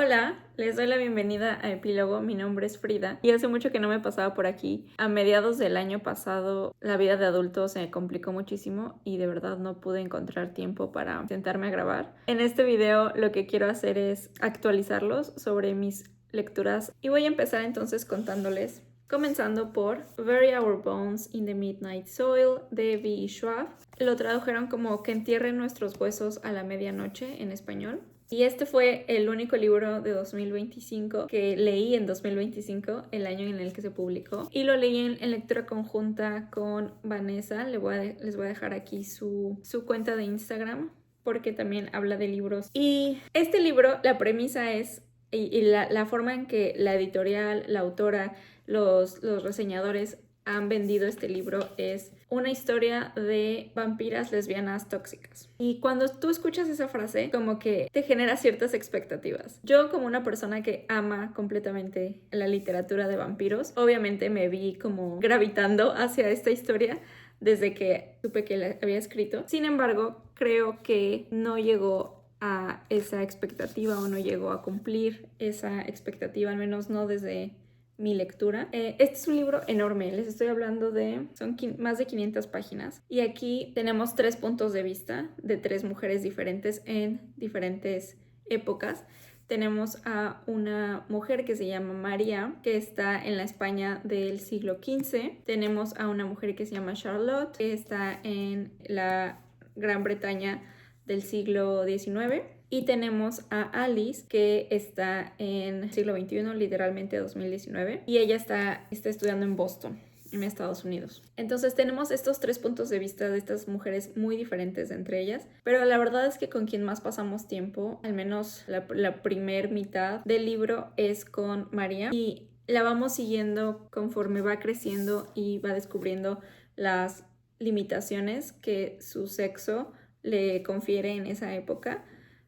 Hola, les doy la bienvenida a Epílogo. Mi nombre es Frida y hace mucho que no me pasaba por aquí. A mediados del año pasado la vida de adulto se me complicó muchísimo y de verdad no pude encontrar tiempo para sentarme a grabar. En este video lo que quiero hacer es actualizarlos sobre mis lecturas y voy a empezar entonces contándoles, comenzando por Bury Our Bones in the Midnight Soil de V. Schwab. Lo tradujeron como Que entierren nuestros huesos a la medianoche en español. Y este fue el único libro de 2025 que leí en 2025, el año en el que se publicó. Y lo leí en lectura conjunta con Vanessa. Les voy a dejar aquí su cuenta de Instagram porque también habla de libros. Y este libro, la premisa es, y la forma en que la editorial, la autora, los reseñadores han vendido este libro es una historia de vampiras lesbianas tóxicas. Y cuando tú escuchas esa frase, como que te genera ciertas expectativas. Yo, como una persona que ama completamente la literatura de vampiros, obviamente me vi como gravitando hacia esta historia desde que supe que la había escrito. Sin embargo, creo que no llegó a esa expectativa o no llegó a cumplir esa expectativa, al menos no desde mi lectura. Este es un libro enorme, les estoy hablando de, son más de 500 páginas y aquí tenemos 3 puntos de vista de 3 mujeres diferentes en diferentes épocas. Tenemos a una mujer que se llama María, que está en la España del siglo XV. Tenemos a una mujer que se llama Charlotte, que está en la Gran Bretaña del siglo XIX. Y tenemos a Alice, que está en el siglo XXI, literalmente 2019. Y ella está estudiando en Boston, en Estados Unidos. Entonces tenemos estos 3 puntos de vista de estas mujeres muy diferentes entre ellas. Pero la verdad es que con quien más pasamos tiempo, al menos la primer mitad del libro, es con María. Y la vamos siguiendo conforme va creciendo y va descubriendo las limitaciones que su sexo le confiere en esa época.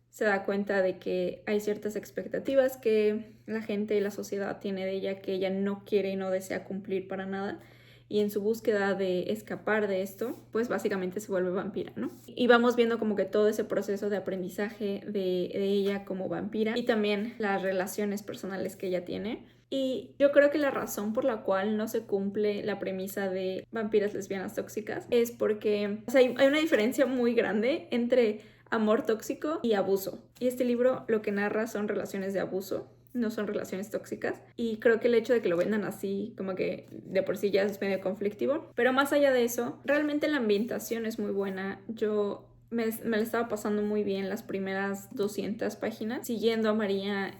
Se da cuenta de que hay ciertas expectativas que la gente y la sociedad tiene de ella que ella no quiere y no desea cumplir para nada. Y en su búsqueda de escapar de esto, pues básicamente se vuelve vampira, ¿no? Y vamos viendo como que todo ese proceso de aprendizaje de ella como vampira y también las relaciones personales que ella tiene. Y yo creo que la razón por la cual no se cumple la premisa de vampiras lesbianas tóxicas es porque, o sea, hay una diferencia muy grande entre amor tóxico y abuso. Y este libro lo que narra son relaciones de abuso, no son relaciones tóxicas. Y creo que el hecho de que lo vendan así, como que de por sí ya es medio conflictivo. Pero más allá de eso, realmente la ambientación es muy buena. Yo me la estaba pasando muy bien las primeras 200 páginas, siguiendo a María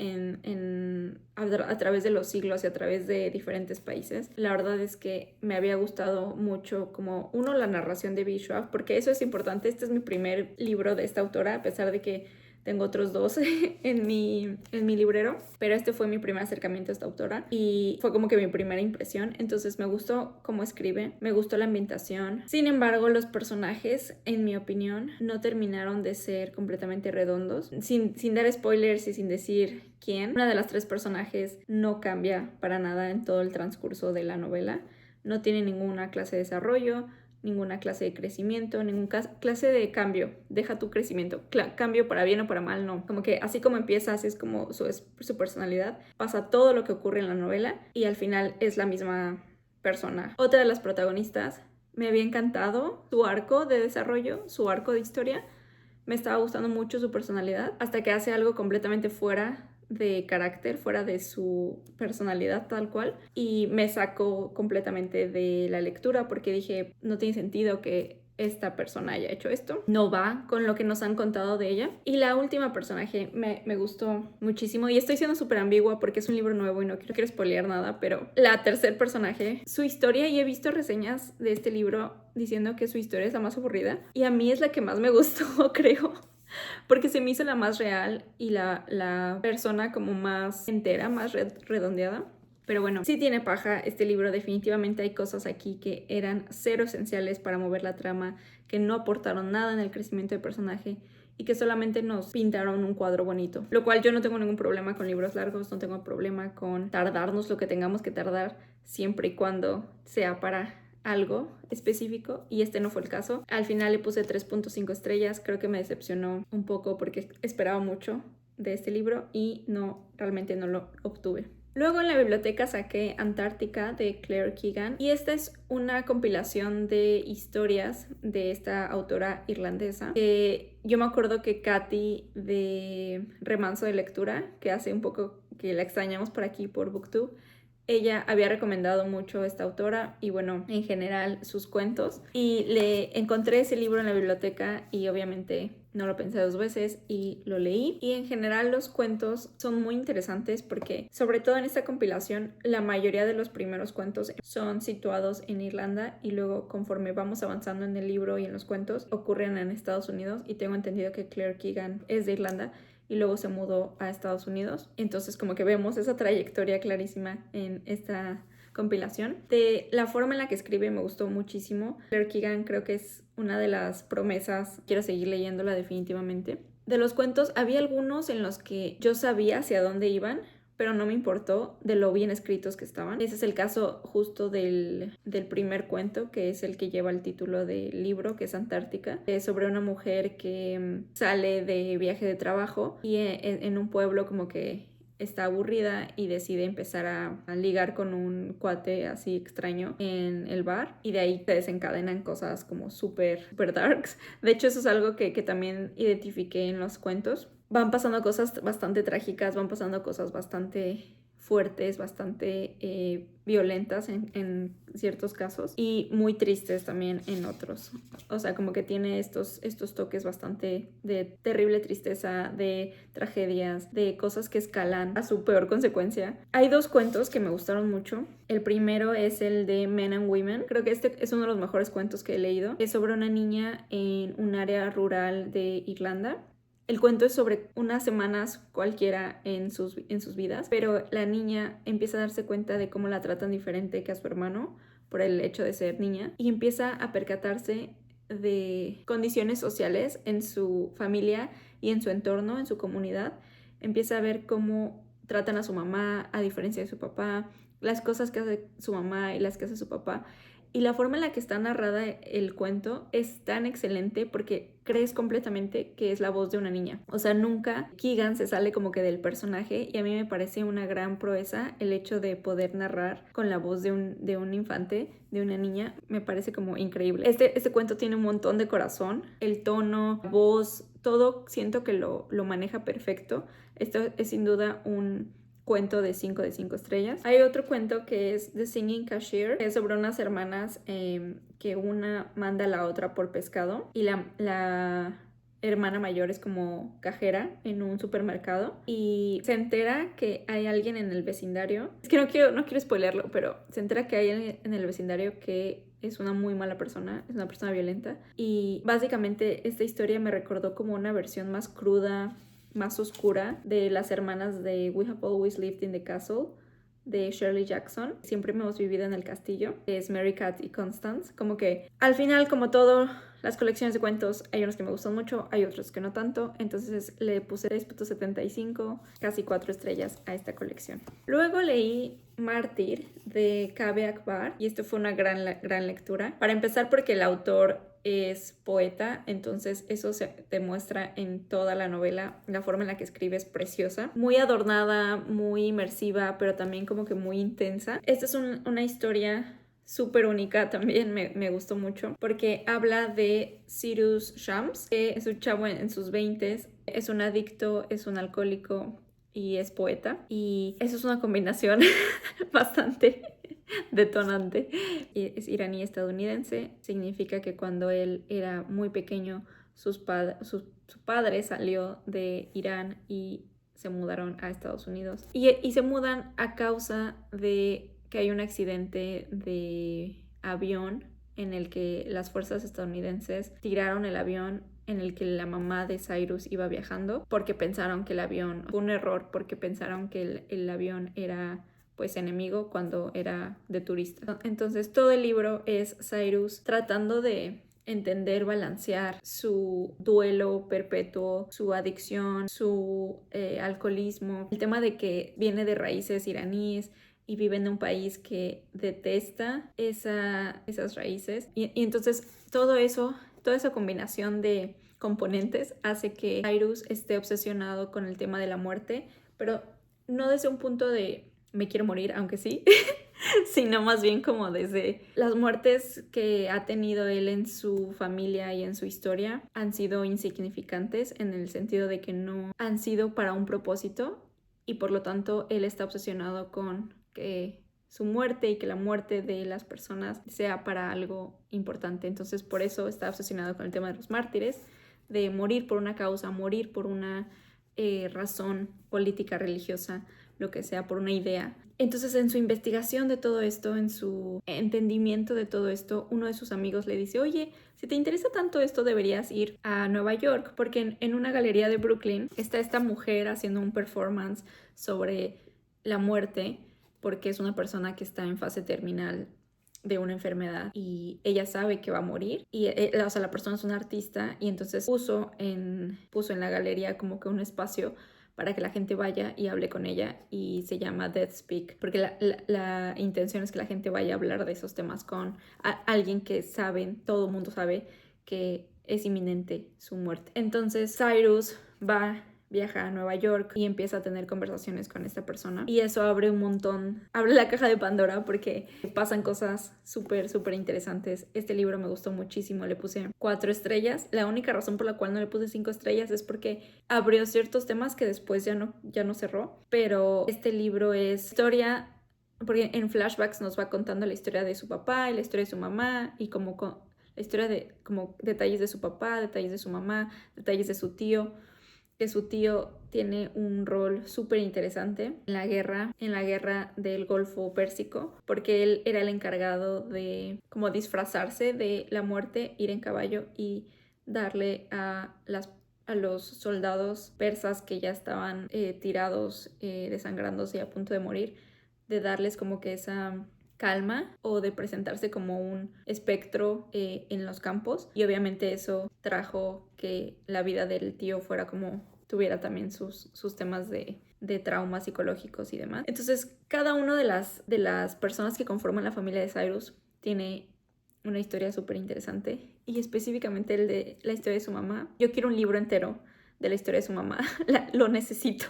a través de los siglos y a través de diferentes países. La verdad es que me había gustado mucho como, la narración de V. Schwab, porque eso es importante. Este es mi primer libro de esta autora, a pesar de que tengo otros 2 en mi librero, pero este fue mi primer acercamiento a esta autora y fue como que mi primera impresión. Entonces me gustó cómo escribe, me gustó la ambientación. Sin embargo, los personajes, en mi opinión, no terminaron de ser completamente redondos. Sin dar spoilers y sin decir quién, una de las 3 personajes no cambia para nada en todo el transcurso de la novela. No tiene ninguna clase de desarrollo, ninguna clase de crecimiento, ninguna clase de cambio. Deja tu crecimiento. Cambio para bien o para mal, no. Como que así como empieza, así es como su personalidad. Pasa todo lo que ocurre en la novela y al final es la misma persona. Otra de las protagonistas, me había encantado su arco de desarrollo, su arco de historia. Me estaba gustando mucho su personalidad hasta que hace algo completamente fuera de carácter, fuera de su personalidad tal cual, y me sacó completamente de la lectura porque dije, no tiene sentido que esta persona haya hecho esto, no va con lo que nos han contado de ella. Y la última personaje me gustó muchísimo y estoy siendo súper ambigua porque es un libro nuevo y no quiero spoilear nada, pero la tercer personaje, su historia, y he visto reseñas de este libro diciendo que su historia es la más aburrida y a mí es la que más me gustó, creo, porque se me hizo la más real y la persona como más entera, más redondeada. Pero bueno, sí tiene paja este libro. Definitivamente hay cosas aquí que eran cero esenciales para mover la trama, que no aportaron nada en el crecimiento del personaje y que solamente nos pintaron un cuadro bonito. Lo cual yo no tengo ningún problema con libros largos, no tengo problema con tardarnos lo que tengamos que tardar, siempre y cuando sea para algo específico, y este no fue el caso. Al final le puse 3.5 estrellas, creo que me decepcionó un poco porque esperaba mucho de este libro y realmente no lo obtuve. Luego en la biblioteca saqué Antártica de Claire Keegan y esta es una compilación de historias de esta autora irlandesa. Yo me acuerdo que Katy de Remanso de Lectura, que hace un poco que la extrañamos por aquí por BookTube, ella había recomendado mucho a esta autora y bueno, en general sus cuentos, y le encontré ese libro en la biblioteca y obviamente no lo pensé dos veces y lo leí. Y en general los cuentos son muy interesantes porque sobre todo en esta compilación la mayoría de los primeros cuentos son situados en Irlanda y luego conforme vamos avanzando en el libro y en los cuentos ocurren en Estados Unidos, y tengo entendido que Claire Keegan es de Irlanda y luego se mudó a Estados Unidos. Entonces como que vemos esa trayectoria clarísima en esta compilación. De la forma en la que escribe me gustó muchísimo. Claire Keegan creo que es una de las promesas. Quiero seguir leyéndola definitivamente. De los cuentos había algunos en los que yo sabía hacia dónde iban, pero no me importó de lo bien escritos que estaban. Ese es el caso justo del primer cuento, que es el que lleva el título del libro, que es Antártica. Es sobre una mujer que sale de viaje de trabajo y en un pueblo como que está aburrida y decide empezar a ligar con un cuate así extraño en el bar, y de ahí se desencadenan cosas como súper darks. De hecho, eso es algo que también identifiqué en los cuentos. Van pasando cosas bastante trágicas, van pasando cosas bastante fuertes, bastante violentas en ciertos casos y muy tristes también en otros. O sea, como que tiene estos toques bastante de terrible tristeza, de tragedias, de cosas que escalan a su peor consecuencia. Hay dos cuentos que me gustaron mucho. El primero es el de Men and Women. Creo que este es uno de los mejores cuentos que he leído. Es sobre una niña en un área rural de Irlanda. El cuento es sobre unas semanas cualquiera en sus vidas, pero la niña empieza a darse cuenta de cómo la tratan diferente que a su hermano por el hecho de ser niña, y empieza a percatarse de condiciones sociales en su familia y en su entorno, en su comunidad. Empieza a ver cómo tratan a su mamá a diferencia de su papá, las cosas que hace su mamá y las que hace su papá. Y la forma en la que está narrada el cuento es tan excelente porque crees completamente que es la voz de una niña. O sea, nunca Keegan se sale como que del personaje, y a mí me parece una gran proeza el hecho de poder narrar con la voz de un infante, de una niña. Me parece como increíble. Este cuento tiene un montón de corazón. El tono, la voz, todo siento que lo maneja perfecto. Esto es sin duda un cuento de 5 de 5 estrellas. Hay otro cuento que es The Singing Cashier, que es sobre unas hermanas que una manda a la otra por pescado, y la hermana mayor es como cajera en un supermercado y se entera que hay alguien en el vecindario. Es que no quiero spoilerlo, pero se entera que hay alguien en el vecindario que es una muy mala persona, es una persona violenta, y básicamente esta historia me recordó como una versión más cruda, más oscura de las hermanas de We Have Always Lived in the Castle de Shirley Jackson. Siempre hemos vivido en el castillo, es Mary Cat y Constance. Como que al final, como todo, las colecciones de cuentos, hay unos que me gustan mucho, hay otros que no tanto, entonces le puse 3.75, casi 4 estrellas a esta colección. Luego leí Mártir de Kaveh Akbar, y esto fue una gran lectura. Para empezar, porque el autor es poeta, entonces eso se demuestra en toda la novela. La forma en la que escribe es preciosa, muy adornada, muy inmersiva, pero también como que muy intensa. Esta es una historia súper única, también me gustó mucho porque habla de Cyrus Shams, que es un chavo en sus 20s, es un adicto, es un alcohólico y es poeta, y eso es una combinación bastante detonante. Es iraní estadounidense. Significa que cuando él era muy pequeño su padre salió de Irán y se mudaron a Estados Unidos, y se mudan a causa de que hay un accidente de avión en el que las fuerzas estadounidenses tiraron el avión en el que la mamá de Cyrus iba viajando, porque pensaron que el avión fue un error, porque pensaron que el avión era pues enemigo cuando era de turista. Entonces todo el libro es Cyrus tratando de entender, balancear su duelo perpetuo, su adicción, su alcoholismo, el tema de que viene de raíces iraníes y vive en un país que detesta esas raíces, y entonces todo eso, toda esa combinación de componentes hace que Cyrus esté obsesionado con el tema de la muerte, pero no desde un punto de me quiero morir, aunque sí, sino más bien como desde las muertes que ha tenido él en su familia y en su historia han sido insignificantes en el sentido de que no han sido para un propósito y por lo tanto él está obsesionado con que su muerte y que la muerte de las personas sea para algo importante. Entonces por eso está obsesionado con el tema de los mártires, de morir por una causa, morir por una razón política, religiosa, lo que sea, por una idea. Entonces en su investigación de todo esto, en su entendimiento de todo esto, uno de sus amigos le dice, oye, si te interesa tanto esto deberías ir a Nueva York, porque en una galería de Brooklyn está esta mujer haciendo un performance sobre la muerte, porque es una persona que está en fase terminal de una enfermedad y ella sabe que va a morir y o sea, la persona es una artista y entonces puso en la galería como que un espacio para que la gente vaya y hable con ella y se llama Death Speak porque la intención es que la gente vaya a hablar de esos temas con alguien que saben, todo el mundo sabe que es inminente su muerte. Entonces Cyrus viaja a Nueva York y empieza a tener conversaciones con esta persona y eso abre la caja de Pandora porque pasan cosas súper interesantes. Este libro me gustó muchísimo, le puse 4 estrellas. La única razón por la cual no le puse 5 estrellas es porque abrió ciertos temas que después ya no cerró, pero este libro es historia, porque en flashbacks nos va contando la historia de su papá y la historia de su mamá y como la historia de como detalles de su papá, detalles de su mamá, detalles de su tío, que su tío tiene un rol súper interesante en la guerra del Golfo Pérsico, porque él era el encargado de como disfrazarse de la muerte, ir en caballo y darle a los soldados persas que ya estaban tirados, desangrándose y a punto de morir, de darles como que esa calma o de presentarse como un espectro en los campos y obviamente eso trajo que la vida del tío fuera como tuviera también sus temas de traumas psicológicos y demás. Entonces cada una de las personas que conforman la familia de Cyrus tiene una historia súper interesante y específicamente el de la historia de su mamá. Yo quiero un libro entero de la historia de su mamá, lo necesito.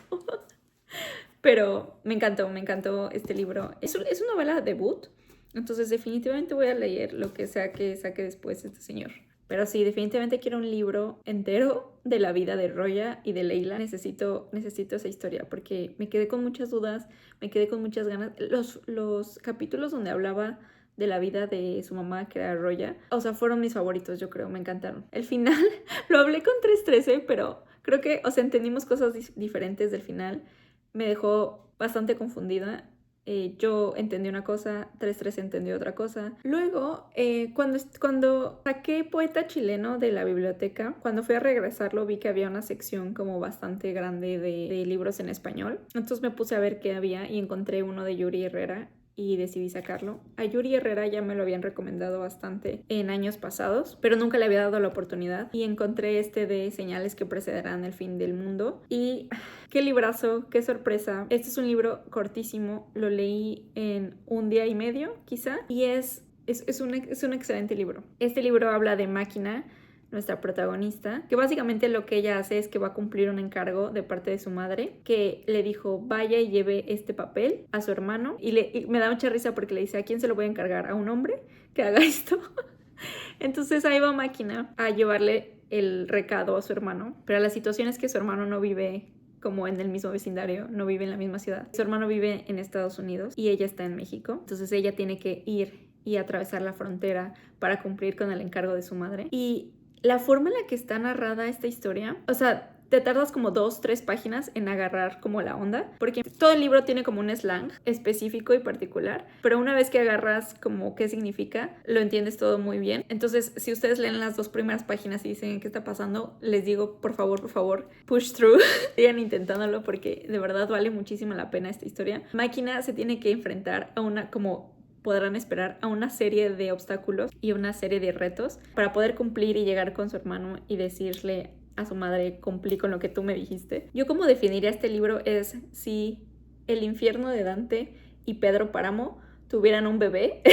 Pero me encantó este libro. Es una novela debut, entonces definitivamente voy a leer lo que sea que saque después este señor. Pero sí, definitivamente quiero un libro entero de la vida de Roya y de Leila. Necesito esa historia porque me quedé con muchas dudas, me quedé con muchas ganas. Los capítulos donde hablaba de la vida de su mamá, que era Roya, o sea, fueron mis favoritos, yo creo, me encantaron. El final lo hablé con 313, pero creo que, o sea, entendimos cosas diferentes del final. Me dejó bastante confundida. Yo entendí una cosa, 313 entendió otra cosa. Luego, cuando saqué Poeta Chileno de la biblioteca, cuando fui a regresarlo vi que había una sección como bastante grande de libros en español. Entonces me puse a ver qué había y encontré uno de Yuri Herrera y decidí sacarlo. A Yuri Herrera ya me lo habían recomendado bastante en años pasados, pero nunca le había dado la oportunidad y encontré este de Señales que precederán el fin del mundo y qué librazo, qué sorpresa. Este es un libro cortísimo, lo leí en un día y medio quizá y es un excelente libro. Este libro habla de Máquina, nuestra protagonista, que básicamente lo que ella hace es que va a cumplir un encargo de parte de su madre, que le dijo vaya y lleve este papel a su hermano y me da mucha risa porque le dice ¿a quién se lo voy a encargar? ¿A un hombre que haga esto? Entonces ahí va Máquina a llevarle el recado a su hermano, pero la situación es que su hermano no vive como en el mismo vecindario, no vive en la misma ciudad. Su hermano vive en Estados Unidos y ella está en México, entonces ella tiene que ir y atravesar la frontera para cumplir con el encargo de su madre. Y la forma en la que está narrada esta historia, o sea, te tardas como 2-3 páginas en agarrar como la onda, porque todo el libro tiene como un slang específico y particular, pero una vez que agarras como qué significa, lo entiendes todo muy bien. Entonces, si ustedes leen las 2 primeras páginas y dicen qué está pasando, les digo, por favor, push through, sigan intentándolo porque de verdad vale muchísimo la pena esta historia. Máquina se tiene que enfrentar a una como podrán esperar a una serie de obstáculos y una serie de retos para poder cumplir y llegar con su hermano y decirle a su madre, cumplí con lo que tú me dijiste. Yo como definiría este libro es si el infierno de Dante y Pedro Páramo tuvieran un bebé,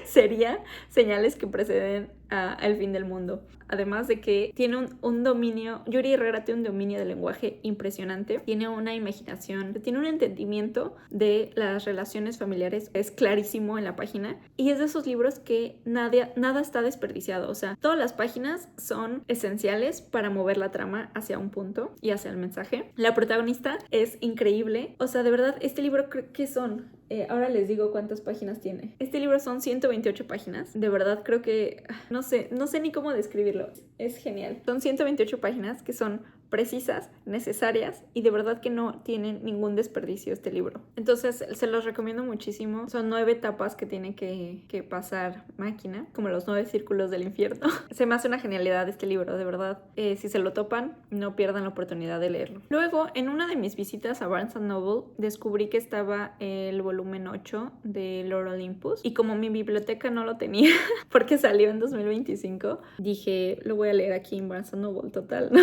sería Señales que preceden al fin del mundo. Además de que tiene un dominio, Yuri Herrera tiene un dominio del lenguaje impresionante, tiene una imaginación, tiene un entendimiento de las relaciones familiares, es clarísimo en la página, y es de esos libros que nada está desperdiciado, o sea, todas las páginas son esenciales para mover la trama hacia un punto y hacia el mensaje. La protagonista es increíble, o sea, de verdad, este libro creo que son... ahora les digo cuántas páginas tiene. Este libro son 128 páginas. De verdad creo que... No sé ni cómo describirlo. Es genial. Son 128 páginas que son precisas, necesarias y de verdad que no tienen ningún desperdicio este libro. Entonces se los recomiendo muchísimo. Son 9 etapas que tiene que pasar máquina, como los 9 círculos del infierno. Se me hace una genialidad este libro, de verdad. Si se lo topan, no pierdan la oportunidad de leerlo. Luego, en una de mis visitas a Barnes & Noble, descubrí que estaba el volumen 8 de Lord Olympus y como mi biblioteca no lo tenía porque salió en 2025, dije, lo voy a leer aquí en Barnes & Noble, total, ¿no?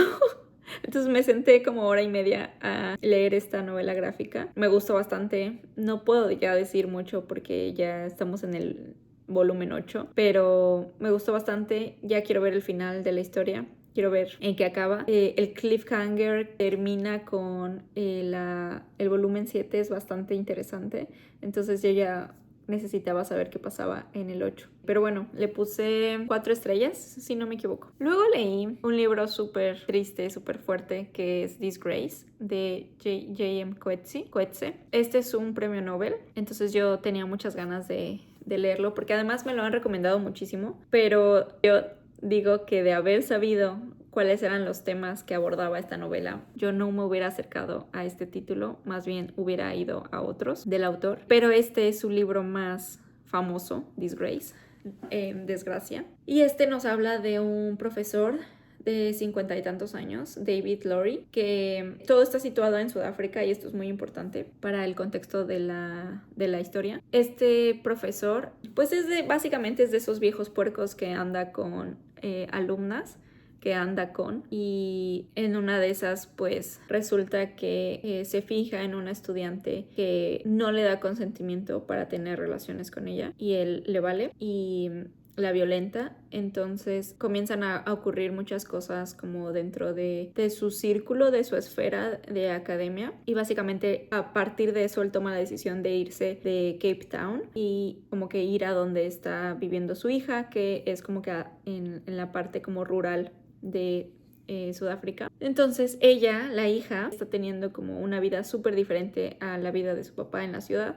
Entonces me senté como hora y media a leer esta novela gráfica. Me gustó bastante. No puedo ya decir mucho porque ya estamos en el volumen 8, pero me gustó bastante. Ya quiero ver el final de la historia. Quiero ver en qué acaba. El cliffhanger termina con el volumen 7, es bastante interesante. Entonces yo ya necesitaba saber qué pasaba en el 8. Pero bueno, le puse 4 estrellas, si no me equivoco. Luego leí un libro súper triste, súper fuerte, que es Disgrace, de J.M. Coetzee. Este es un premio Nobel, entonces yo tenía muchas ganas de leerlo, porque además me lo han recomendado muchísimo, pero yo digo que de haber sabido cuáles eran los temas que abordaba esta novela, yo no me hubiera acercado a este título, más bien hubiera ido a otros del autor. Pero este es su libro más famoso, Disgrace, Desgracia. Y este nos habla de un profesor de 50 y tantos años, David Lowry, que todo está situado en Sudáfrica y esto es muy importante para el contexto de la historia. Este profesor, pues básicamente es de esos viejos puercos que anda con alumnas, que anda con, y en una de esas pues resulta que se fija en una estudiante que no le da consentimiento para tener relaciones con ella y él le vale y la violenta. Entonces comienzan a ocurrir muchas cosas como dentro de su círculo, de su esfera de academia, y básicamente a partir de eso él toma la decisión de irse de Cape Town y como que ir a donde está viviendo su hija, que es como que en la parte como rural de Sudáfrica. Entonces ella, la hija, está teniendo como una vida súper diferente a la vida de su papá en la ciudad.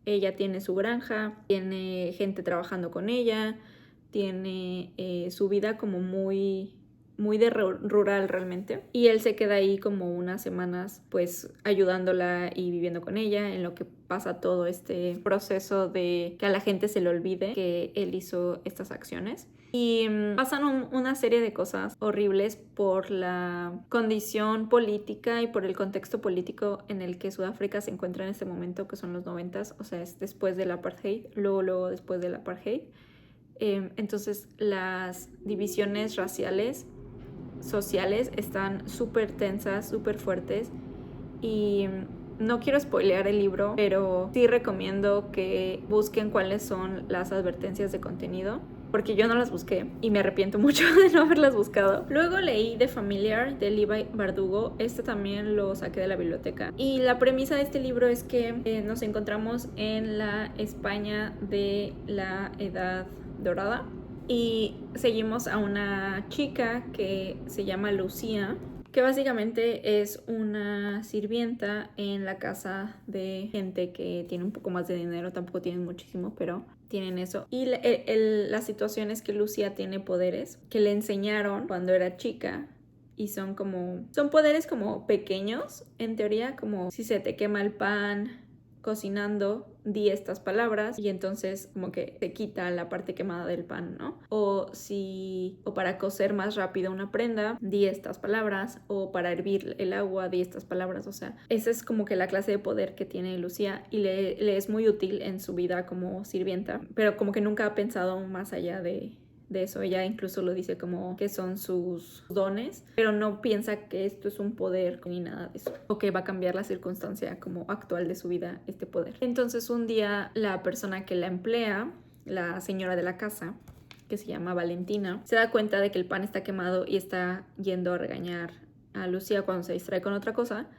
Ella tiene su granja, tiene gente trabajando con ella, tiene su vida como muy de rural realmente, y él se queda ahí como unas semanas pues ayudándola y viviendo con ella en lo que pasa todo este proceso de que a la gente se le olvide que él hizo estas acciones. Y pasan una serie de cosas horribles por la condición política y por el contexto político en el que Sudáfrica se encuentra en este momento, que son los 90s, o sea, es después del apartheid, luego después del apartheid. Entonces las divisiones raciales, sociales, están súper tensas, súper fuertes, y no quiero spoilear el libro, pero sí recomiendo que busquen cuáles son las advertencias de contenido, porque yo no las busqué y me arrepiento mucho de no haberlas buscado. Luego leí The Familiar de Levi Bardugo. Este también lo saqué de la biblioteca. Y la premisa de este libro es que nos encontramos en la España de la Edad Dorada y seguimos a una chica que se llama Lucía, que básicamente es una sirvienta en la casa de gente que tiene un poco más de dinero. Tampoco tienen muchísimo, pero tienen eso. Y la situación es que Lucía tiene poderes que le enseñaron cuando era chica, y son poderes como pequeños, en teoría, como si se te quema el pan cocinando, di estas palabras y entonces como que te quita la parte quemada del pan, ¿no? O para cocer más rápido una prenda, di estas palabras, o para hervir el agua, di estas palabras. O sea, esa es como que la clase de poder que tiene Lucía, y le es muy útil en su vida como sirvienta, pero como que nunca ha pensado más allá de eso. Ella incluso lo dice como que son sus dones, pero no piensa que esto es un poder ni nada de eso, o que va a cambiar la circunstancia como actual de su vida este poder. Entonces un día la persona que la emplea, la señora de la casa, que se llama Valentina, se da cuenta de que el pan está quemado y está yendo a regañar a Lucía cuando se distrae con otra cosa.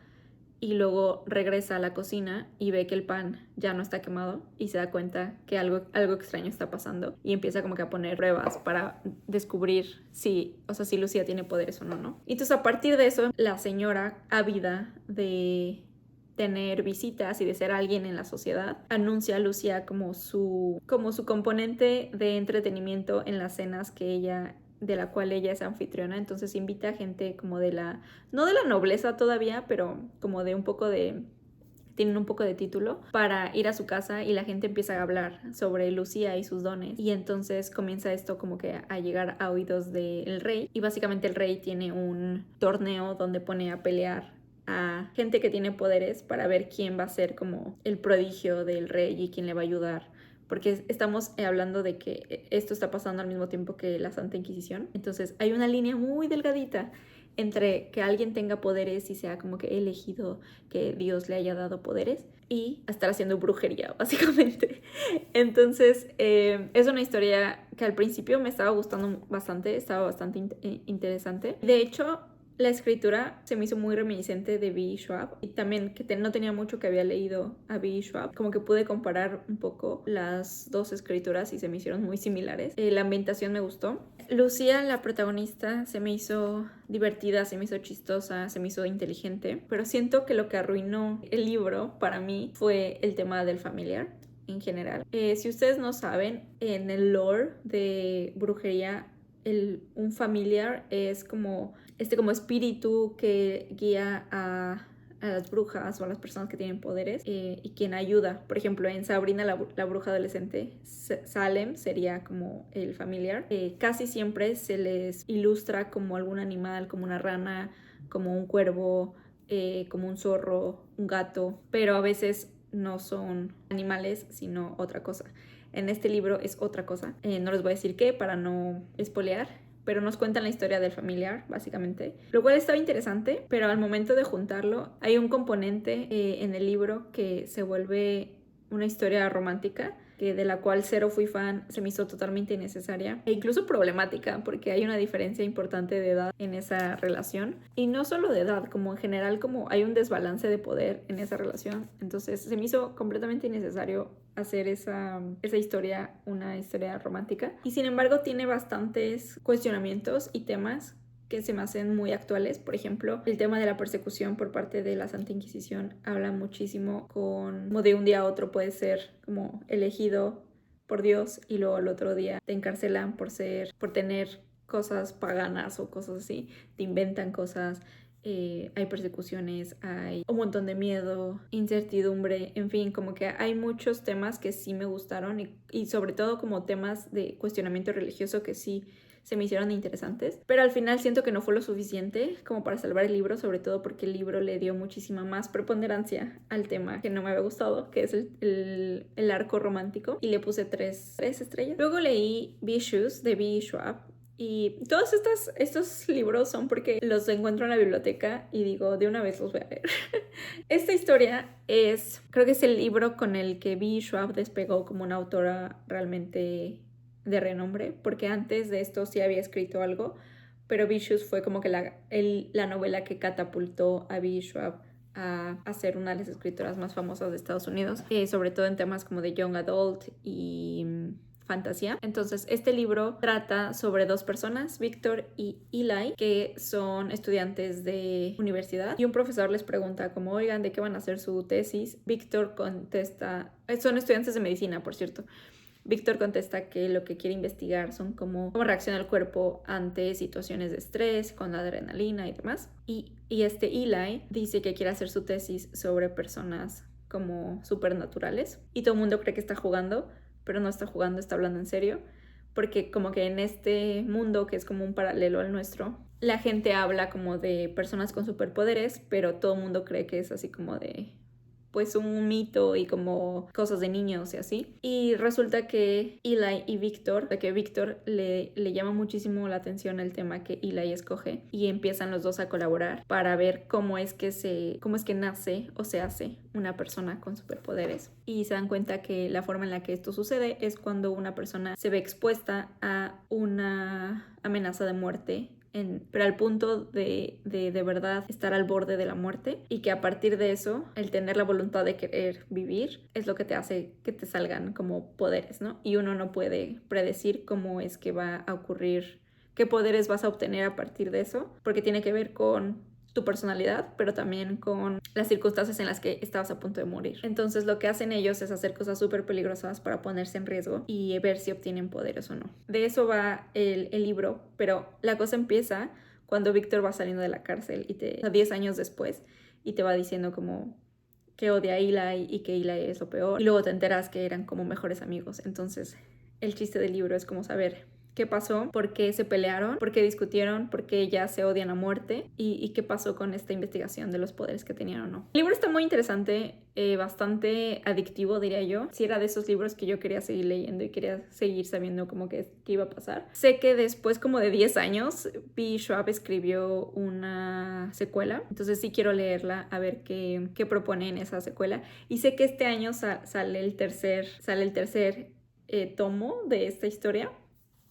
Y luego regresa a la cocina y ve que el pan ya no está quemado y se da cuenta que algo extraño está pasando y empieza como que a poner pruebas para descubrir si Lucía tiene poderes o no, ¿no? Y entonces a partir de eso, la señora, ávida de tener visitas y de ser alguien en la sociedad, anuncia a Lucía como su componente de entretenimiento en las cenas de la cual ella es anfitriona. Entonces invita a gente como no de la nobleza todavía, pero como tienen un poco de título, para ir a su casa, y la gente empieza a hablar sobre Lucía y sus dones. Y entonces comienza esto como que a llegar a oídos del rey, y básicamente el rey tiene un torneo donde pone a pelear a gente que tiene poderes para ver quién va a ser como el prodigio del rey y quién le va a ayudar, porque estamos hablando de que esto está pasando al mismo tiempo que la Santa Inquisición. Entonces hay una línea muy delgadita entre que alguien tenga poderes y sea como que elegido, que Dios le haya dado poderes, y estar haciendo brujería, básicamente. Entonces es una historia que al principio me estaba gustando bastante, estaba bastante interesante. De hecho, la escritura se me hizo muy reminiscente de B. Schwab, y también que no tenía mucho que había leído a B. Schwab. Como que pude comparar un poco las dos escrituras y se me hicieron muy similares. La ambientación me gustó. Lucía, la protagonista, se me hizo divertida, se me hizo chistosa, se me hizo inteligente, pero siento que lo que arruinó el libro para mí fue el tema del familiar en general. Si ustedes no saben, en el lore de brujería, un familiar es como espíritu que guía a las brujas o a las personas que tienen poderes, y quien ayuda. Por ejemplo, en Sabrina la bruja adolescente, Salem sería como el familiar. Casi siempre se les ilustra como algún animal, como una rana, como un cuervo, como un zorro, un gato, pero a veces no son animales, sino otra cosa. En este libro es otra cosa. No les voy a decir qué para no espolear, pero nos cuentan la historia del familiar, básicamente. Lo cual estaba interesante, pero al momento de juntarlo, hay un componente en el libro que se vuelve una historia romántica, de la cual cero fui fan, se me hizo totalmente innecesaria e incluso problemática, porque hay una diferencia importante de edad en esa relación. Y no solo de edad, como en general, como hay un desbalance de poder en esa relación. Entonces se me hizo completamente innecesario hacer esa historia una historia romántica. Y sin embargo tiene bastantes cuestionamientos y temas que se me hacen muy actuales. Por ejemplo, el tema de la persecución por parte de la Santa Inquisición habla muchísimo como de un día a otro puedes ser como elegido por Dios y luego al otro día te encarcelan por tener cosas paganas o cosas así, te inventan cosas. Hay persecuciones, hay un montón de miedo, incertidumbre, en fin, como que hay muchos temas que sí me gustaron, y sobre todo como temas de cuestionamiento religioso que sí se me hicieron interesantes, pero al final siento que no fue lo suficiente como para salvar el libro, sobre todo porque el libro le dio muchísima más preponderancia al tema que no me había gustado, que es el arco romántico, y le puse 3 estrellas. Luego leí Vicious de B. Schwab, y todos estos libros son porque los encuentro en la biblioteca y digo, de una vez los voy a leer. Esta historia creo que es el libro con el que B. Schwab despegó como una autora realmente de renombre, porque antes de esto sí había escrito algo, pero Vicious fue como que la novela que catapultó a B. Schwab a ser una de las escritoras más famosas de Estados Unidos, sobre todo en temas como de young adult y fantasía. Entonces este libro trata sobre 2 personas, Victor y Eli, que son estudiantes de universidad, y un profesor les pregunta como, oigan, ¿de qué van a hacer su tesis? Victor contesta, son estudiantes de medicina, por cierto. Víctor contesta que lo que quiere investigar son cómo reacciona el cuerpo ante situaciones de estrés, con la adrenalina y demás. Y Eli dice que quiere hacer su tesis sobre personas como supernaturales. Y todo el mundo cree que está jugando, pero no está jugando, está hablando en serio. Porque como que en este mundo, que es como un paralelo al nuestro, la gente habla como de personas con superpoderes, pero todo el mundo cree que es así como de pues un mito y como cosas de niños y así. Y resulta que Eli y Victor, de que Victor le llama muchísimo la atención el tema que Eli escoge y empiezan los dos a colaborar para ver cómo es que nace o se hace una persona con superpoderes. Y se dan cuenta que la forma en la que esto sucede es cuando una persona se ve expuesta a una amenaza de muerte, pero al punto de verdad estar al borde de la muerte, y que a partir de eso, el tener la voluntad de querer vivir es lo que te hace que te salgan como poderes, ¿no? Y uno no puede predecir cómo es que va a ocurrir, qué poderes vas a obtener a partir de eso, porque tiene que ver con tu personalidad, pero también con las circunstancias en las que estabas a punto de morir. Entonces lo que hacen ellos es hacer cosas súper peligrosas para ponerse en riesgo y ver si obtienen poderes o no. De eso va el libro, pero la cosa empieza cuando Víctor va saliendo de la cárcel 10 años después, y te va diciendo como que odia a Eli y que Eli es lo peor, y luego te enteras que eran como mejores amigos. Entonces el chiste del libro es como saber qué pasó, por qué se pelearon, por qué discutieron, por qué ya se odian a muerte, y qué pasó con esta investigación de los poderes que tenían o no. El libro está muy interesante, bastante adictivo, diría yo. Si era de esos libros que yo quería seguir leyendo y quería seguir sabiendo cómo qué iba a pasar. Sé que después como de 10 años P. Schwab escribió una secuela, entonces sí quiero leerla a ver qué propone en esa secuela. Y sé que este año sale el tercer tomo de esta historia,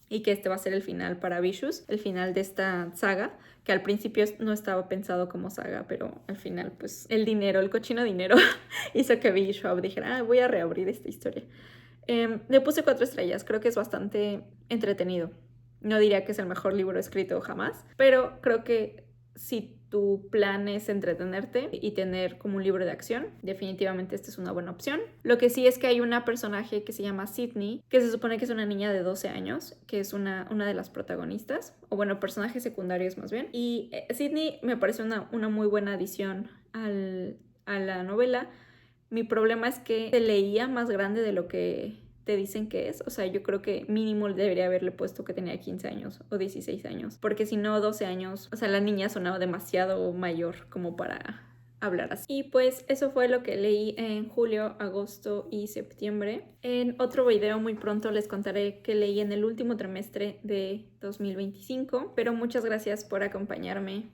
y que este va a ser el final para Vicious, el final de esta saga, que al principio no estaba pensado como saga, pero al final pues el cochino dinero hizo que B. Schwab dijera, voy a reabrir esta historia. Le puse 4 estrellas, creo que es bastante entretenido. No diría que es el mejor libro escrito jamás, pero creo que si tu plan es entretenerte y tener como un libro de acción, definitivamente esta es una buena opción. Lo que sí es que hay una personaje que se llama Sydney, que se supone que es una niña de 12 años, que es una de las protagonistas, o bueno, personajes secundarios más bien. Y Sydney me parece una muy buena adición a la novela. Mi problema es que se leía más grande de lo que te dicen que es. O sea, yo creo que mínimo debería haberle puesto que tenía 15 años o 16 años. Porque si no, 12 años, o sea, la niña sonaba demasiado mayor como para hablar así. Y pues eso fue lo que leí en julio, agosto y septiembre. En otro video muy pronto les contaré qué leí en el último trimestre de 2025. Pero muchas gracias por acompañarme